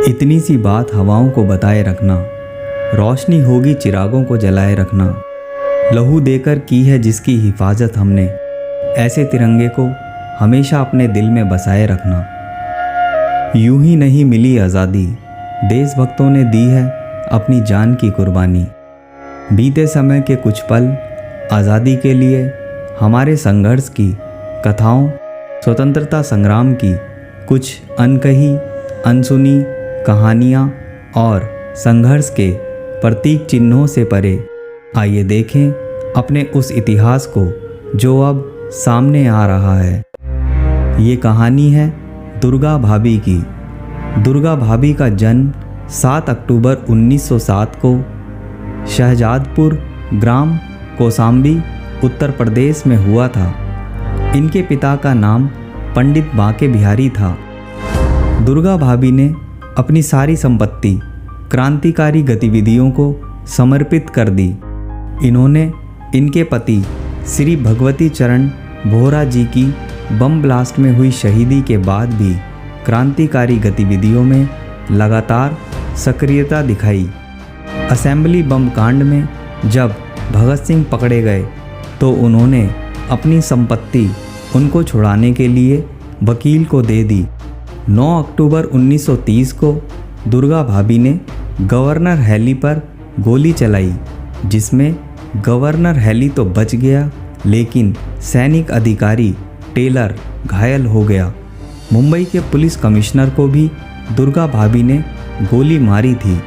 इतनी सी बात हवाओं को बताए रखना, रोशनी होगी चिरागों को जलाए रखना। लहू देकर की है जिसकी हिफाजत हमने, ऐसे तिरंगे को हमेशा अपने दिल में बसाए रखना। यूं ही नहीं मिली आज़ादी, देशभक्तों ने दी है अपनी जान की कुर्बानी। बीते समय के कुछ पल आज़ादी के लिए, हमारे संघर्ष की कथाओं, स्वतंत्रता संग्राम की कुछ अनकही अनसुनी कहानियाँ और संघर्ष के प्रतीक चिन्हों से परे। आइए देखें अपने उस इतिहास को जो अब सामने आ रहा है। ये कहानी है दुर्गा भाभी की। दुर्गा भाभी का जन्म 7 अक्टूबर 1907 को शहजादपुर ग्राम कौशाम्बी उत्तर प्रदेश में हुआ था। इनके पिता का नाम पंडित बांके बिहारी था। दुर्गा भाभी ने अपनी सारी संपत्ति क्रांतिकारी गतिविधियों को समर्पित कर दी। इन्होंने इनके पति श्री भगवती चरण बोहरा जी की बम ब्लास्ट में हुई शहीदी के बाद भी क्रांतिकारी गतिविधियों में लगातार सक्रियता दिखाई। असेंबली बम कांड में जब भगत सिंह पकड़े गए तो उन्होंने अपनी संपत्ति उनको छुड़ाने के लिए वकील को दे दी। 9 अक्टूबर 1930 को दुर्गा भाभी ने गवर्नर हैली पर गोली चलाई, जिसमें गवर्नर हैली तो बच गया, लेकिन सैनिक अधिकारी टेलर घायल हो गया। मुंबई के पुलिस कमिश्नर को भी दुर्गा भाभी ने गोली मारी थी,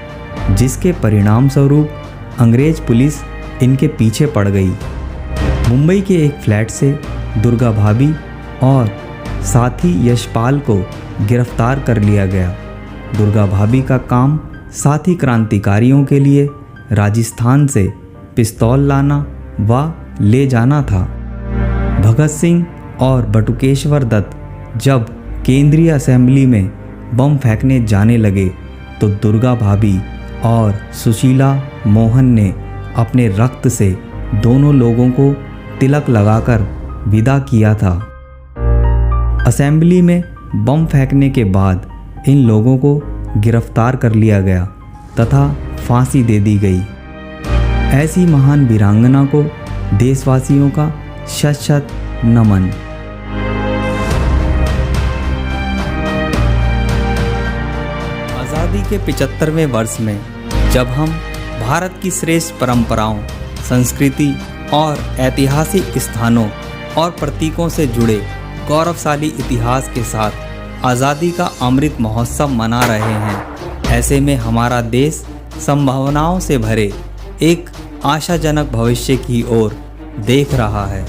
जिसके परिणाम स्वरूप अंग्रेज पुलिस इनके पीछे पड़ गई। मुंबई के एक फ्लैट से दुर्गा भाभी और साथी यशपाल को गिरफ्तार कर लिया गया। दुर्गा भाभी का काम साथी क्रांतिकारियों के लिए राजस्थान से पिस्तौल लाना व ले जाना था। भगत सिंह और बटुकेश्वर दत्त जब केंद्रीय असेंबली में बम फेंकने जाने लगे तो दुर्गा भाभी और सुशीला मोहन ने अपने रक्त से दोनों लोगों को तिलक लगाकर विदा किया था। असेंबली में बम फेंकने के बाद इन लोगों को गिरफ्तार कर लिया गया तथा फांसी दे दी गई। ऐसी महान वीरांगना को देशवासियों का शत शत नमन। आज़ादी के 75वें वर्ष में जब हम भारत की श्रेष्ठ परंपराओं, संस्कृति और ऐतिहासिक स्थानों और प्रतीकों से जुड़े गौरवशाली इतिहास के साथ आज़ादी का अमृत महोत्सव मना रहे हैं, ऐसे में हमारा देश संभावनाओं से भरे एक आशाजनक भविष्य की ओर देख रहा है।